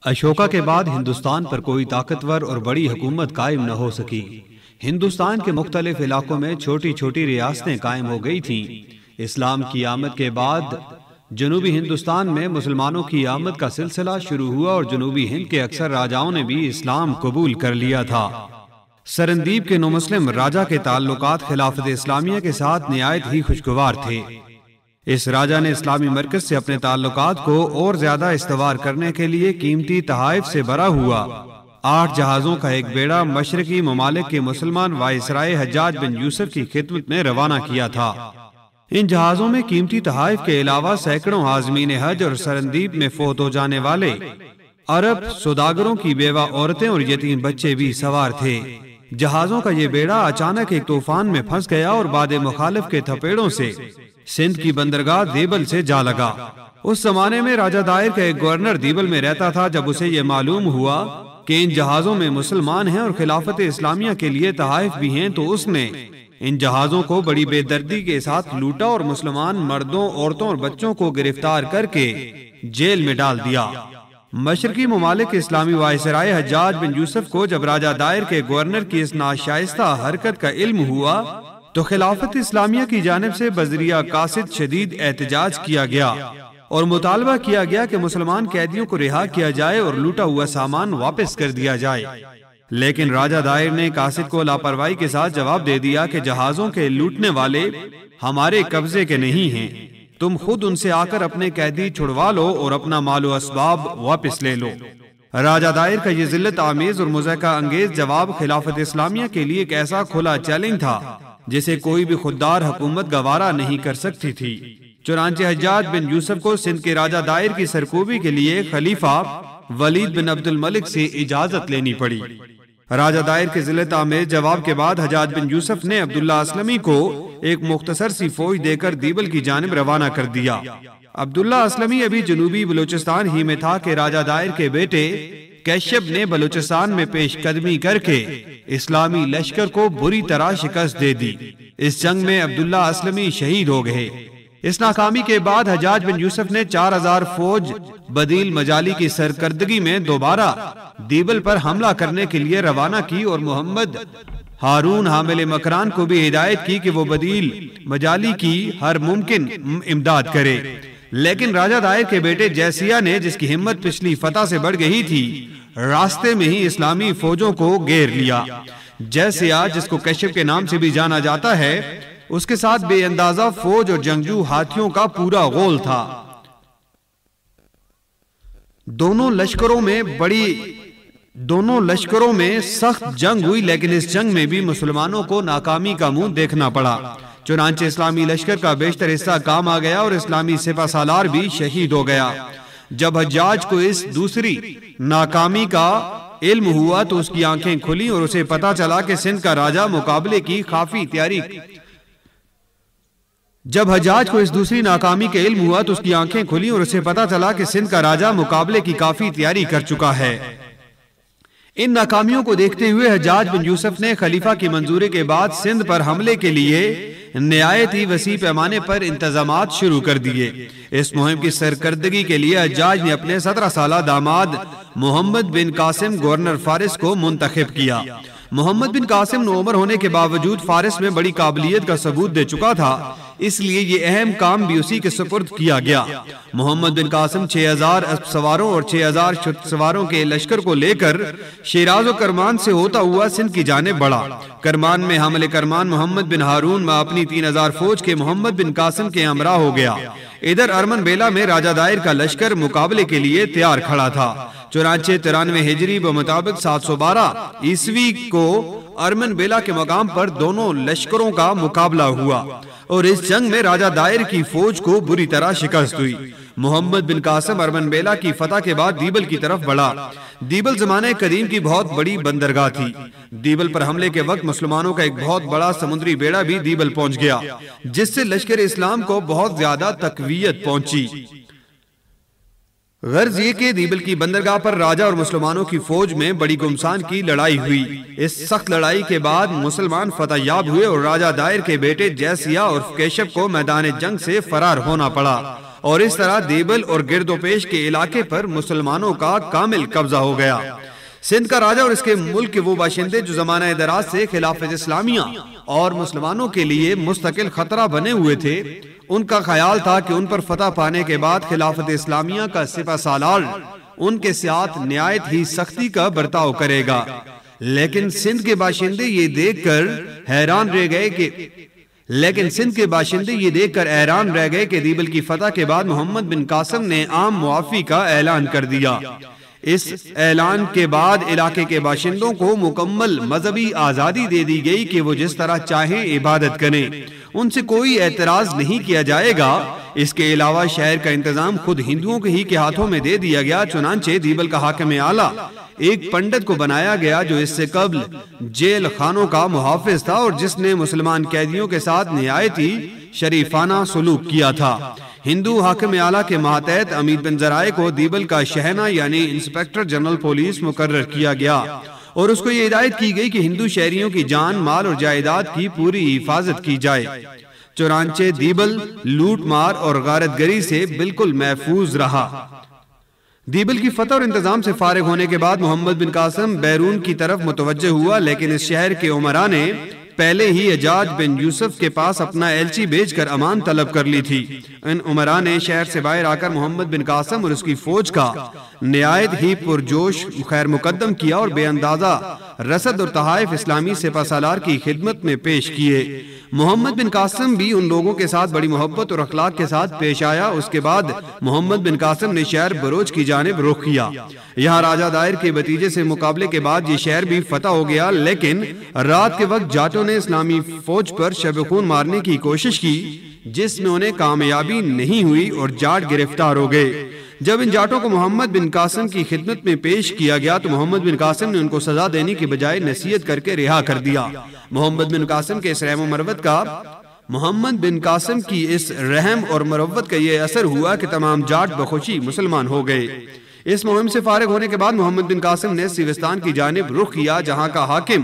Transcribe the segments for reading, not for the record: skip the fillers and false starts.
اشوکا کے بعد ہندوستان پر کوئی طاقتور اور بڑی حکومت قائم نہ ہو سکی۔ ہندوستان کے مختلف علاقوں میں چھوٹی چھوٹی ریاستیں قائم ہو گئی تھیں۔ اسلام کی آمد کے بعد جنوبی ہندوستان میں مسلمانوں کی آمد کا سلسلہ شروع ہوا اور جنوبی ہند کے اکثر راجاؤں نے بھی اسلام قبول کر لیا تھا۔ سرندیپ کے نو مسلم راجا کے تعلقات خلافت اسلامیہ کے ساتھ نہایت ہی خوشگوار تھے۔ اس راجا نے اسلامی مرکز سے اپنے تعلقات کو اور زیادہ استوار کرنے کے لیے قیمتی تحائف سے بھرا ہوا 8 جہازوں کا ایک بیڑا مشرقی ممالک کے مسلمان وائسرائے حجاج بن یوسف کی خدمت میں روانہ کیا تھا۔ ان جہازوں میں قیمتی تحائف کے علاوہ سینکڑوں عازمین حج اور سرندیپ میں فوت ہو جانے والے عرب سوداگروں کی بیوہ عورتیں اور یتیم بچے بھی سوار تھے۔ جہازوں کا یہ بیڑا اچانک ایک طوفان میں پھنس گیا اور باد مخالف کے تھپیڑوں سے سندھ کی بندرگاہ دیبل سے جا لگا۔ اس زمانے میں راجہ دائر کا ایک گورنر دیبل میں رہتا تھا۔ جب اسے یہ معلوم ہوا کہ ان جہازوں میں مسلمان ہیں اور خلافت اسلامیہ کے لیے تحائف بھی ہیں تو اس نے ان جہازوں کو بڑی بے دردی کے ساتھ لوٹا اور مسلمان مردوں، عورتوں اور بچوں کو گرفتار کر کے جیل میں ڈال دیا۔ مشرقی ممالک اسلامی وائسرائے حجاج بن یوسف کو جب راجہ دائر کے گورنر کی اس ناشائستہ حرکت کا علم ہوا تو خلافت اسلامیہ کی جانب سے بذریعہ قاصد شدید احتجاج کیا گیا اور مطالبہ کیا گیا کہ مسلمان قیدیوں کو رہا کیا جائے اور لوٹا ہوا سامان واپس کر دیا جائے۔ لیکن راجہ دائر نے قاصد کو لاپرواہی کے ساتھ جواب دے دیا کہ جہازوں کے لوٹنے والے ہمارے قبضے کے نہیں ہیں، تم خود ان سے آ کر اپنے قیدی چھڑوا لو اور اپنا مال و اسباب واپس لے لو۔ راجہ دائر کا یہ ذلت آمیز اور مضحکہ انگیز جواب خلافت اسلامیہ کے لیے ایک ایسا کھلا چیلنج تھا جسے کوئی بھی خوددار حکومت گوارا نہیں کر سکتی تھی۔ چنانچہ حجاج بن یوسف کو سندھ کے راجہ دائر کی سرکوبی کے لیے خلیفہ ولید بن عبد الملک سے اجازت لینی پڑی۔ راجہ دائر کے ذلت آمیز جواب کے بعد حجاج بن یوسف نے عبداللہ اسلمی کو ایک مختصر سی فوج دے کر دیبل کی جانب روانہ کر دیا۔ عبداللہ اسلمی ابھی جنوبی بلوچستان ہی میں تھا کہ راجہ دائر کے بیٹے کیشب نے بلوچستان میں پیش قدمی کر کے اسلامی لشکر کو بری طرح شکست دے دی۔ اس جنگ میں عبداللہ اسلمی شہید ہو گئے۔ اس ناکامی کے بعد حجاج بن یوسف نے 4000 فوج بدیل مجالی کی سرکردگی میں دوبارہ دیبل پر حملہ کرنے کے لیے روانہ کی اور محمد ہارون حامل مکران کو بھی ہدایت کی کہ وہ بدیل مجالی کی ہر ممکن امداد کرے۔ لیکن راجہ دائر کے بیٹے جیسیہ نے، جس کی ہمت پچھلی فتح سے بڑھ گئی تھی، راستے میں ہی اسلامی فوجوں کو گھیر لیا۔ جیسیہ، جس کو کشف کے نام سے بھی جانا جاتا ہے، اس کے ساتھ بے اندازہ فوج اور جنگجو ہاتھیوں کا پورا غول تھا۔ دونوں لشکروں میں سخت جنگ ہوئی، لیکن اس جنگ میں بھی مسلمانوں کو ناکامی کا منہ دیکھنا پڑا۔ چنانچہ اسلامی لشکر کا بیشتر حصہ کام آ گیا اور اسلامی سپہ سالار بھی شہید ہو گیا۔ جب حجاج کو اس دوسری ناکامی کا علم ہوا تو اس کی آنکھیں کھلی اور اسے پتا چلا کہ سندھ کا راجہ مقابلے کی کافی تیاری کر چکا ہے۔ ان ناکامیوں کو دیکھتے ہوئے حجاج بن یوسف نے خلیفہ کی منظوری کے بعد سندھ پر حملے کے لیے نہایت ہی وسیع پیمانے پر انتظامات شروع کر دیے۔ اس مہم کی سرکردگی کے لیے حجاج نے اپنے 17 سالہ داماد محمد بن قاسم گورنر فارس کو منتخب کیا۔ محمد بن قاسم نوعمر ہونے کے باوجود فارس میں بڑی قابلیت کا ثبوت دے چکا تھا، اس لیے یہ اہم کام بھی اسی کے سپرد کیا گیا۔ محمد بن قاسم 6000 اسب سواروں اور 6000 شتر سواروں کے لشکر کو لے کر شیراز و کرمان سے ہوتا ہوا سندھ کی جانب بڑھا۔ کرمان میں حامل کرمان محمد بن ہارون میں اپنی 3000 فوج کے محمد بن قاسم کے ہمراہ ہو گیا۔ ادھر ارمن بیلا میں راجہ دائر کا لشکر مقابلے کے لیے تیار کھڑا تھا۔ چنانچہ 93 ہجری بمطابق 712 عیسوی کو ارمن بیلا کے مقام پر دونوں لشکروں کا مقابلہ ہوا اور اس جنگ میں راجہ دائر کی فوج کو بری طرح شکست ہوئی۔ محمد بن قاسم ارمن بیلا کی فتح کے بعد دیبل کی طرف بڑھا۔ دیبل زمانہ قدیم کی بہت بڑی بندرگاہ تھی۔ دیبل پر حملے کے وقت مسلمانوں کا ایک بہت بڑا سمندری بیڑا بھی دیبل پہنچ گیا، جس سے لشکر اسلام کو بہت زیادہ تقویت پہنچی۔ غرض یہ کہ دیبل کی بندرگاہ پر راجہ اور مسلمانوں کی فوج میں بڑی گمسان کی لڑائی ہوئی۔ اس سخت لڑائی کے بعد مسلمان فتح یاب ہوئے اور راجہ دائر کے بیٹے جیسیہ اور کیشب کو میدان جنگ سے فرار ہونا پڑا۔ اور اس طرح دیبل اور گرد و پیش کے علاقے پر مسلمانوں کا کامل قبضہ ہو گیا۔ سندھ کا راجہ اور اس کے ملک کے وہ باشندے جو زمانہ دراز سے خلافت اسلامیہ اور مسلمانوں کے لیے مستقل خطرہ بنے ہوئے تھے، ان کا خیال تھا کہ ان پر فتح پانے کے بعد خلافت اسلامیہ کا سپہ سالار ان کے ساتھ نہایت ہی سختی کا برتاؤ کرے گا۔ لیکن سندھ کے باشندے یہ دیکھ کر حیران رہ گئے کہ دیبل کی فتح کے بعد محمد بن قاسم نے عام معافی کا اعلان کر دیا۔ اس اعلان کے بعد علاقے کے باشندوں کو مکمل مذہبی آزادی دے دی گئی کہ وہ جس طرح چاہیں عبادت کریں، ان سے کوئی اعتراض نہیں کیا جائے گا۔ اس کے علاوہ شہر کا انتظام خود ہندوؤں کے ہی کے ہاتھوں میں دے دیا گیا۔ چنانچہ دیبل کا حاکم اعلیٰ ایک پنڈت کو بنایا گیا جو اس سے قبل جیل خانوں کا محافظ تھا اور جس نے مسلمان قیدیوں کے ساتھ نہایت ہی شریفانہ سلوک کیا تھا۔ ہندو حاکم اعلیٰ کے ماتحت امید بن ذرائع کو دیبل کا شہنہ یعنی انسپیکٹر جنرل پولیس مقرر کیا گیا اور اس کو یہ ہدایت کی گئی کہ ہندو شہریوں کی جان، مال اور جائیداد کی پوری حفاظت کی جائے۔ چنانچہ دیبل لوٹ مار اور غارت گری سے بالکل محفوظ رہا۔ دیبل کی فتح اور انتظام سے فارغ ہونے کے بعد محمد بن قاسم بیرون کی طرف متوجہ ہوا، لیکن اس شہر کے عمراء نے پہلے ہی حجاج بن یوسف کے پاس اپنا ایلچی بھیج کر امان طلب کر لی تھی۔ ان عمراء نے شہر سے باہر آ کر محمد بن قاسم اور اس کی فوج کا نہایت ہی پرجوش خیر مقدم کیا اور بے اندازہ رسد اور تحائف اسلامی سپہ سالار کی خدمت میں پیش کیے۔ محمد بن قاسم بھی ان لوگوں کے ساتھ بڑی محبت اور اخلاق کے ساتھ پیش آیا۔ اس کے بعد محمد بن قاسم نے شہر بروج کی جانب رخ کیا۔ یہاں راجہ دائر کے بھتیجے سے مقابلے کے بعد یہ شہر بھی فتح ہو گیا، لیکن رات کے وقت جاٹوں نے اسلامی فوج پر شب خون مارنے کی کوشش کی، جس میں انہیں کامیابی نہیں ہوئی اور جاٹ گرفتار ہو گئے۔ جب ان جاٹوں کو محمد بن قاسم کی خدمت میں پیش کیا گیا تو محمد بن قاسم نے ان کو سزا دینے کی بجائے نصیحت کر کے رہا کر دیا۔ محمد بن قاسم کے اس رحم اور مروت کا یہ اثر ہوا کہ تمام جاٹ بخوشی مسلمان ہو گئے۔ اس مہم سے فارغ ہونے کے بعد محمد بن قاسم نے سیوستان کی جانب رخ کیا، جہاں کا حاکم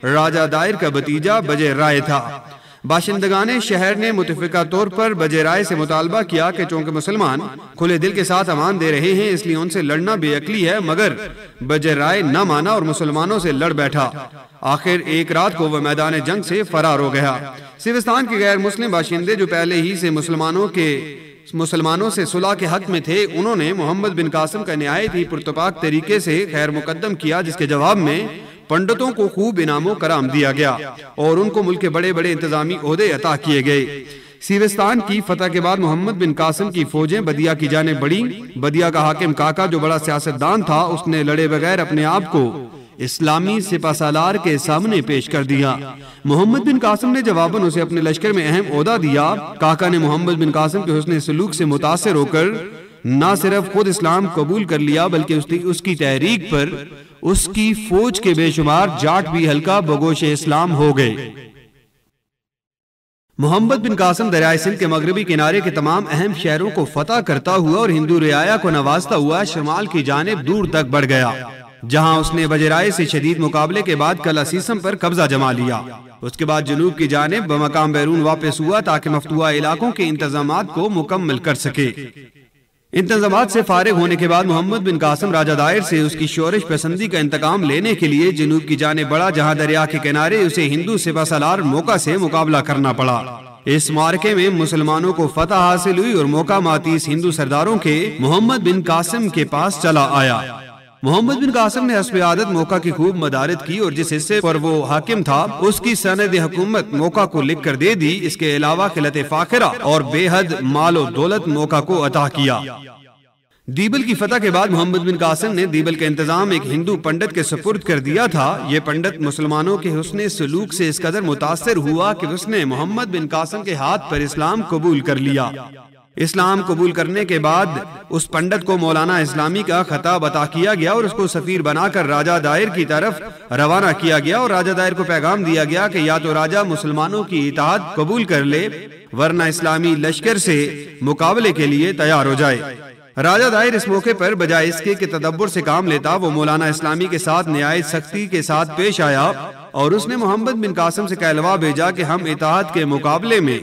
راجہ دائر کا بھتیجا بجے رائے تھا۔ باشندگان شہر نے متفقہ طور پر بجے رائے سے مطالبہ کیا کہ چونکہ مسلمان کھلے دل کے ساتھ امان دے رہے ہیں اس لیے ان سے لڑنا بے عقلی ہے، مگر بجے رائے نہ مانا اور مسلمانوں سے لڑ بیٹھا۔ آخر ایک رات کو وہ میدان جنگ سے فرار ہو گیا۔ سیوستان کے غیر مسلم باشندے جو پہلے ہی سے مسلمانوں سے صلح کے حق میں تھے، انہوں نے محمد بن قاسم کا نہایت ہی پرتپاک طریقے سے خیر مقدم کیا، جس کے جواب میں پنڈتوں کو خوب انعام و کرام دیا گیا اور ان کو ملک کے بڑے بڑے انتظامی عہدے عطا کیے گئے۔ سیوستان کی فتح کے بعد محمد بن قاسم کی فوجیں بدیا کی جانب بڑھی۔ بدیا کا حاکم کاکا جو بڑا سیاستدان تھا، اس نے لڑے بغیر اپنے آپ کو اسلامی سپہ سالار کے سامنے پیش کر دیا۔ محمد بن قاسم نے جواباً اسے اپنے لشکر میں اہم عہدہ دیا۔ کاکا نے محمد بن قاسم کے حسن سلوک سے متاثر ہو کر نہ صرف خود اسلام قبول کر لیا بلکہ اس کی تحریک پر اس کی فوج کے بے شمار جاٹ بھی ہلکا بگوش اسلام ہو گئے۔ محمد بن قاسم دریائے سندھ کے مغربی کنارے کے تمام اہم شہروں کو فتح کرتا ہوا اور ہندو رعایا کو نوازتا ہوا شمال کی جانب دور تک بڑھ گیا، جہاں اس نے بجے رائے سے شدید مقابلے کے بعد قلعہ سیسم پر قبضہ جما لیا۔ اس کے بعد جنوب کی جانب بمقام بیرون واپس ہوا تاکہ مفتوحہ علاقوں کے انتظامات کو مکمل کر سکے۔ انتظامات سے فارغ ہونے کے بعد محمد بن قاسم راجہ دائر سے اس کی شورش پسندی کا انتقام لینے کے لیے جنوب کی جانب بڑھا، جہاں دریا کے کنارے اسے ہندو سپہ سالار موقع سے مقابلہ کرنا پڑا۔ اس معرکے میں مسلمانوں کو فتح حاصل ہوئی اور موقع ماتیس ہندو سرداروں کے محمد بن قاسم کے پاس چلا آیا۔ محمد بن قاسم نے حسب عادت موقع کی خوب مدارت کی اور جس حصے پر وہ حاکم تھا اس کی سند حکومت موقع کو لکھ کر دے دی۔ اس کے علاوہ خلعت فاخرہ اور بے حد مال و دولت موقع کو عطا کیا۔ دیبل کی فتح کے بعد محمد بن قاسم نے دیبل کا انتظام ایک ہندو پنڈت کے سپرد کر دیا تھا۔ یہ پنڈت مسلمانوں کے حسن سلوک سے اس قدر متاثر ہوا کہ اس نے محمد بن قاسم کے ہاتھ پر اسلام قبول کر لیا۔ اسلام قبول کرنے کے بعد اس پنڈت کو مولانا اسلامی کا خطاب عطا کیا گیا اور اس کو سفیر بنا کر راجہ دائر کی طرف روانہ کیا گیا اور راجہ دائر کو پیغام دیا گیا کہ یا تو راجہ مسلمانوں کی اطاعت قبول کر لے ورنہ اسلامی لشکر سے مقابلے کے لیے تیار ہو جائے۔ راجہ دائر اس موقع پر بجائے اس کے کہ تدبر سے کام لیتا، وہ مولانا اسلامی کے ساتھ نہایت سختی کے ساتھ پیش آیا اور اس نے محمد بن قاسم سے کہلوا بھیجا کہ ہم اطاعت کے مقابلے میں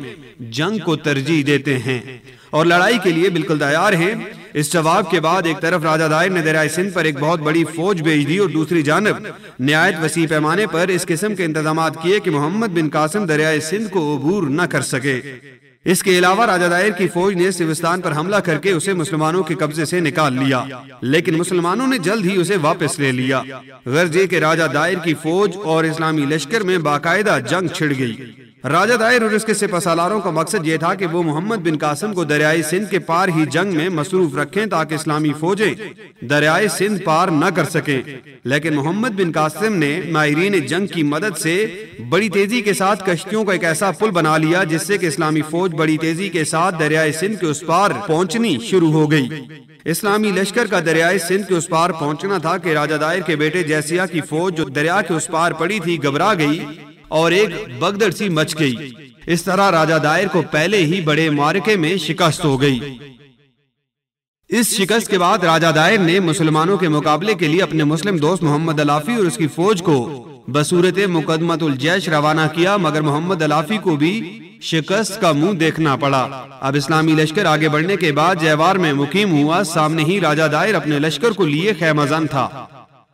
جنگ کو ترجیح دیتے ہیں اور لڑائی کے لیے بالکل تیار ہیں۔ اس جواب کے بعد ایک طرف راجہ دائر نے دریائے سندھ پر ایک بہت بڑی فوج بھیج دی اور دوسری جانب نہایت وسیع پیمانے پر اس قسم کے انتظامات کیے کہ محمد بن قاسم دریائے سندھ کو عبور نہ کر سکے۔ اس کے علاوہ راجہ دائر کی فوج نے سیستان پر حملہ کر کے اسے مسلمانوں کے قبضے سے نکال لیا، لیکن مسلمانوں نے جلد ہی اسے واپس لے لیا۔ غرض یہ کہ راجہ دائر کی فوج اور اسلامی لشکر میں باقاعدہ جنگ چھڑ گئی۔ راجہ دائر اور اس کے سپہ سالاروں کا مقصد یہ تھا کہ وہ محمد بن قاسم کو دریائے سندھ کے پار ہی جنگ میں مصروف رکھیں تاکہ اسلامی فوجیں دریائے سندھ پار نہ کر سکیں، لیکن محمد بن قاسم نے ماہرین جنگ کی مدد سے بڑی تیزی کے ساتھ کشتیوں کا ایک ایسا پل بنا لیا جس سے کہ اسلامی فوج بڑی تیزی کے ساتھ دریائے سندھ کے اس پار پہنچنی شروع ہو گئی۔ اسلامی لشکر کا دریائے سندھ کے اس پار پہنچنا تھا کہ راجہ دائر کے بیٹے جیسیہ کی فوج جو دریا کے اس پار پڑی تھی گھبرا گئی اور ایک بگدڑ سی مچ گئی۔ اس طرح راجہ دائر کو پہلے ہی بڑے معرکے میں شکست ہو گئی۔ اس شکست کے بعد راجہ دائر نے مسلمانوں کے مقابلے کے لیے اپنے مسلم دوست محمد الافی اور اس کی فوج کو بصورت مقدمۃ الجیش روانہ کیا، مگر محمد الافی کو بھی شکست کا منہ دیکھنا پڑا۔ اب اسلامی لشکر آگے بڑھنے کے بعد جیوار میں مقیم ہوا۔ سامنے ہی راجہ دائر اپنے لشکر کو لیے خیمہ زن تھا۔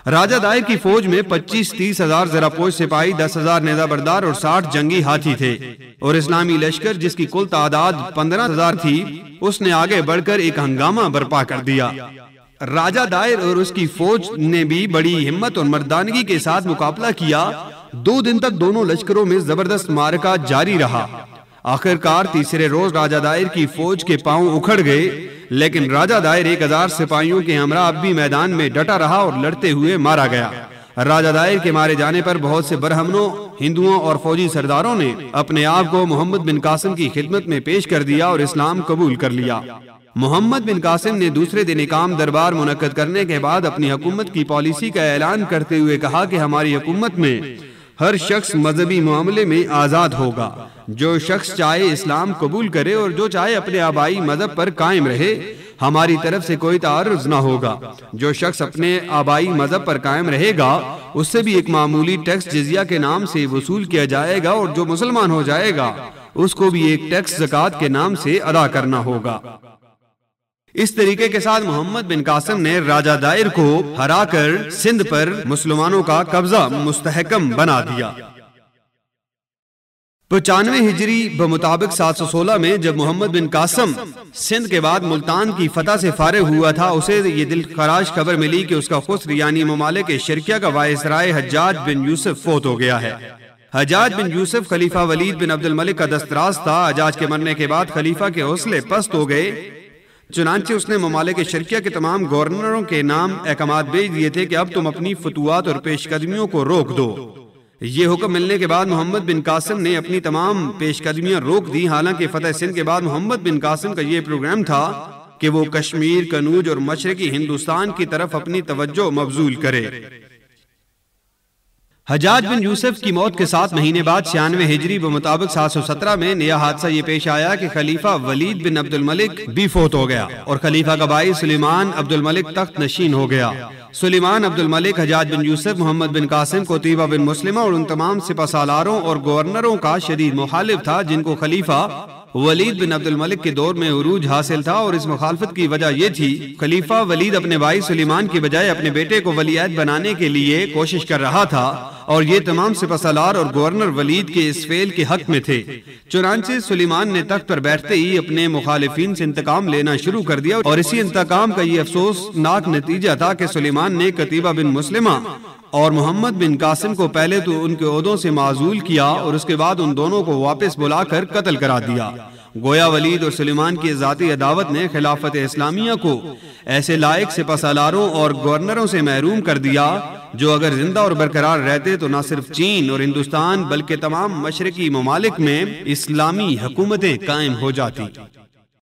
راجہ دائر کی فوج میں 25-30 ہزار زرپوش سپاہی، 10,000 نیزہ بردار اور 60 جنگی ہاتھی تھے، اور اسلامی لشکر جس کی کل تعداد 15,000 تھی اس نے آگے بڑھ کر ایک ہنگامہ برپا کر دیا۔ راجہ دائر اور اس کی فوج نے بھی بڑی ہمت اور مردانگی کے ساتھ مقابلہ کیا۔ 2 دن تک دونوں لشکروں میں زبردست معرکہ جاری رہا۔ آخر کار تیسرے روز راجہ دائر کی فوج کے پاؤں اکھڑ گئے، لیکن راجہ دائر 1000 سپاہیوں کے ہمراہ اب بھی میدان میں ڈٹا رہا اور لڑتے ہوئے مارا گیا۔ راجہ دائر کے مارے جانے پر بہت سے برہمنوں، ہندوؤں اور فوجی سرداروں نے اپنے آپ کو محمد بن قاسم کی خدمت میں پیش کر دیا اور اسلام قبول کر لیا۔ محمد بن قاسم نے دوسرے دن اقام دربار منعقد کرنے کے بعد اپنی حکومت کی پالیسی کا اعلان کرتے ہوئے کہا کہ ہماری حکومت میں ہر شخص مذہبی معاملے میں آزاد ہوگا۔ جو شخص چاہے اسلام قبول کرے اور جو چاہے اپنے آبائی مذہب پر قائم رہے، ہماری طرف سے کوئی تعارض نہ ہوگا۔ جو شخص اپنے آبائی مذہب پر قائم رہے گا اس سے بھی ایک معمولی ٹیکس جزیہ کے نام سے وصول کیا جائے گا، اور جو مسلمان ہو جائے گا اس کو بھی ایک ٹیکس زکوٰۃ کے نام سے ادا کرنا ہوگا۔ اس طریقے کے ساتھ محمد بن قاسم نے راجہ دائر کو ہرا کر سندھ پر مسلمانوں کا قبضہ مستحکم بنا دیا۔ 95 ہجری بمطابق 716 میں جب محمد بن قاسم سندھ کے بعد ملتان کی فتح سے فارغ ہوا تھا، اسے یہ دل خراش خبر ملی کہ اس کا خسر یعنی ممالک شرقیہ کا وائسرائے حجاج بن یوسف فوت ہو گیا ہے۔ حجاج بن یوسف خلیفہ ولید بن عبد الملک کا دستراز تھا۔ حجاج کے مرنے کے بعد خلیفہ کے حوصلے پست ہو گئے، چنانچہ اس نے ممالک شرقیہ کے تمام گورنروں کے نام احکامات بھیج دیے تھے کہ اب تم اپنی فتوحات اور پیش قدمیوں کو روک دو۔ یہ حکم ملنے کے بعد محمد بن قاسم نے اپنی تمام پیش قدمیاں روک دی۔ حالانکہ فتح سندھ کے بعد محمد بن قاسم کا یہ پروگرام تھا کہ وہ کشمیر، کنوج اور مشرقی ہندوستان کی طرف اپنی توجہ مبذول کرے۔ حجاج بن یوسف کی موت کے 7 مہینے بعد 96 ہجری بمطابق 717 میں نیا حادثہ یہ پیش آیا کہ خلیفہ ولید بن عبد الملک بھی فوت ہو گیا اور خلیفہ کا بھائی سلیمان عبد الملک تخت نشین ہو گیا۔ سلیمان عبد الملک حجاج بن یوسف، محمد بن قاسم، قتیبہ بن مسلمہ اور ان تمام سپہ سالاروں اور گورنروں کا شدید مخالف تھا جن کو خلیفہ ولید بن عبد الملک کے دور میں عروج حاصل تھا، اور اس مخالفت کی وجہ یہ تھی خلیفہ ولید اپنے بھائی سلیمان کی بجائے اپنے بیٹے کو ولی عہد بنانے کے لیے کوشش کر رہا تھا، اور یہ تمام سپہ سالار اور گورنر ولید کے اس فعل کے حق میں تھے۔ چنانچہ سلیمان نے تخت پر بیٹھتے ہی اپنے مخالفین سے انتقام لینا شروع کر دیا، اور اسی انتقام کا یہ افسوسناک نتیجہ تھا کہ سلیمان نے قتیبہ بن مسلمہ اور محمد بن قاسم کو پہلے تو ان کے عہدوں سے معزول کیا اور اس کے بعد ان دونوں کو واپس بلا کر قتل کرا دیا۔ گویا ولید اور سلیمان کی ذاتی عداوت نے خلافت اسلامیہ کو ایسے لائق سپہ سالاروں اور گورنروں سے محروم کر دیا جو اگر زندہ اور برقرار رہتے تو نہ صرف چین اور ہندوستان بلکہ تمام مشرقی ممالک میں اسلامی حکومتیں قائم ہو جاتی۔